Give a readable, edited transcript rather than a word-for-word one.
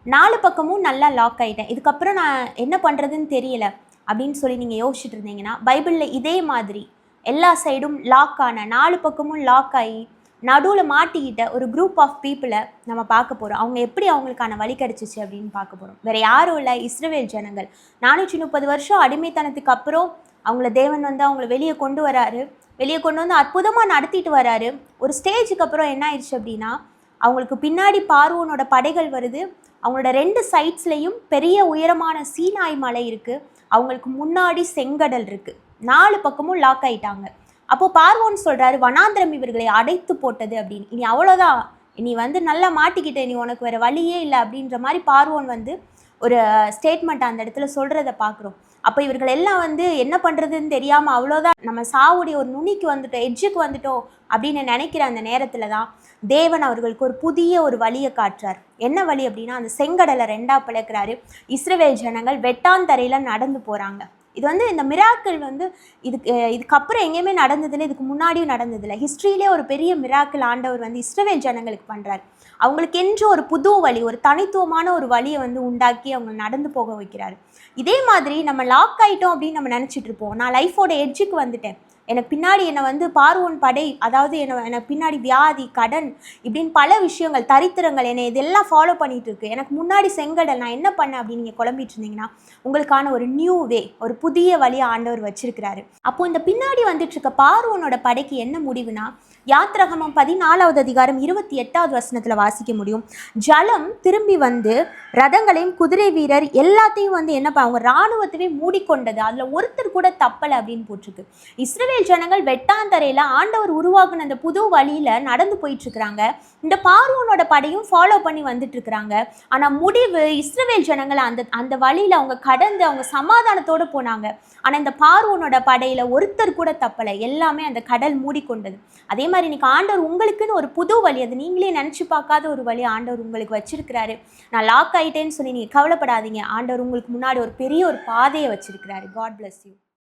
4 பக்கமும் நல்லா லாக் ஆகிட்டேன், இதுக்கப்புறம் நான் என்ன பண்ணுறதுன்னு தெரியல அப்படின்னு சொல்லி நீங்கள் யோசிச்சுட்டு இருந்தீங்கன்னா, பைபிளில் இதே மாதிரி எல்லா சைடும் லாக் ஆன 4 பக்கமும் லாக் ஆகி நடுவில் மாட்டிக்கிட்ட ஒரு குரூப் ஆஃப் பீப்புளை நம்ம பார்க்க போகிறோம். அவங்க எப்படி அவங்களுக்கான வழி கிடச்சிச்சு அப்படின்னு பார்க்க போகிறோம். வேறு யாரும் இல்லை, இஸ்ரவேல் ஜனங்கள் 430 வருஷம் அடிமைத்தனத்துக்கு அப்புறம் அவங்கள தேவன் வந்து அவங்கள வெளியே கொண்டு வராரு. வெளியே கொண்டு வந்து அற்புதமாக நடத்திட்டு வராரு. ஒரு ஸ்டேஜுக்கு அப்புறம் என்ன ஆயிடுச்சு அப்படின்னா, அவங்களுக்கு பின்னாடி பார்வோனோட படைகள் வருது. அவங்களோட 2 சைட்ஸ்லேயும் பெரிய உயரமான சீனாய் மலை இருக்குது. அவங்களுக்கு முன்னாடி செங்கடல் இருக்குது. 4 பக்கமும் லாக் ஆகிட்டாங்க. அப்போது பார்வோன் சொல்கிறாரு, வனாந்திரம் இவர்களை அடைத்து போட்டது அப்படின்னு. இனி அவ்வளோதான், இனி வந்து நல்லா மாட்டிக்கிட்ட, இனி உனக்கு வேறு வழியே இல்லை அப்படின்ற மாதிரி பார்வோன் வந்து ஒரு ஸ்டேட்மெண்ட் அந்த இடத்துல சொல்கிறத பார்க்குறோம். அப்போ இவர்கள் எல்லாம் வந்து என்ன பண்ணுறதுன்னு தெரியாமல் அவ்வளோதான், நம்ம சாவுடைய ஒரு நுனிக்கு வந்துட்டோம், எட்ஜுக்கு வந்துட்டோம் அப்படின்னு நினைக்கிற அந்த நேரத்தில் தான் தேவன் அவர்களுக்கு ஒரு புதிய ஒரு வழியை காட்டுறார். என்ன வழி அப்படின்னா, அந்த செங்கடலை 2ஆக பிளக்கிறாரு. இஸ்ரவேல் ஜனங்கள் வெட்டாந்தரையில் நடந்து போகிறாங்க. இது வந்து இந்த மிராக்கிள் வந்து இதுக்கப்புறம் எங்கேயுமே நடந்ததில்லை, இதுக்கு முன்னாடியும் நடந்ததில்லை. ஹிஸ்ட்ரியிலே ஒரு பெரிய மிராக்கிள் ஆண்டவர் வந்து இஸ்ரவேல் ஜனங்களுக்கு பண்ணுறாரு. அவங்களுக்கு என்று ஒரு புது வழி, ஒரு தனித்துவமான ஒரு வழியை வந்து உண்டாக்கி அவங்க நடந்து போக வைக்கிறாரு. இதே மாதிரி நம்ம லாக் ஆகிட்டோம் அப்படின்னு நம்ம நினச்சிட்டு இருப்போம். நான் லைஃபோட எட்ஜுக்கு வந்துட்டேன், எனக்கு பின்னாடி என்னை வந்து பார்வோன் படை, அதாவது எனக்கு பின்னாடி வியாதி, கடன், இப்படின்னு பல விஷயங்கள், தரித்திரங்கள் என்னை இதெல்லாம் ஃபாலோ பண்ணிகிட்டு இருக்கு, எனக்கு முன்னாடி செங்கடல், நான் என்ன பண்ணேன் அப்படின்னு நீங்கள் குழம்பிட்டு இருந்தீங்கன்னா, உங்களுக்கான ஒரு நியூ வே, ஒரு புதிய வழியை ஆண்டவர் வச்சிருக்கிறாரு. அப்போது இந்த பின்னாடி வந்துட்டு இருக்க பார்வோனோட படைக்கு என்ன முடிவுனா, யாத்ராகமம் 14வது அதிகாரம் 28வது வசனத்தில் வாசிக்க முடியும். ஜலம் திரும்பி வந்து ரதங்களையும் குதிரை வீரர் எல்லாத்தையும் வந்து என்னப்பா அவங்க இராணுவத்தவே மூடிக்கொண்டது, அதில் ஒருத்தர் கூட தப்பலை அப்படின்னு போட்டிருக்கு. இஸ்ரவேல் ஜனங்கள் வெட்டாந்தரையில் ஆண்டவர் உருவாக்குன அந்த புது வழியில் நடந்து போயிட்டுருக்குறாங்க. இந்த பார்வோனோட படையும் ஃபாலோ பண்ணி வந்துட்டு இருக்கிறாங்க. ஆனால் முடிவு இஸ்ரவேல் ஜனங்கள் அந்த வழியில் அவங்க கடந்து அவங்க சமாதானத்தோடு போனாங்க. ஆனால் இந்த பார்வோனோட படையில் ஒருத்தர் கூட தப்பலை, எல்லாமே அந்த கடல் மூடிக்கொண்டது. அதே மாதிரி இன்னைக்கு ஆண்டவர் உங்களுக்குன்னு ஒரு புது வழி, அது நீங்களே நினச்சி பார்க்காத ஒரு வழி ஆண்டவர் உங்களுக்கு வச்சிருக்கிறாரு. நான் லாக் ஆகிட்டேன்னு சொல்லி நீங்கள் கவலைப்படாதீங்க, ஆண்டவர் உங்களுக்கு முன்னாடி ஒரு பெரிய ஒரு பாதையை வச்சிருக்கிறாரு. God bless you.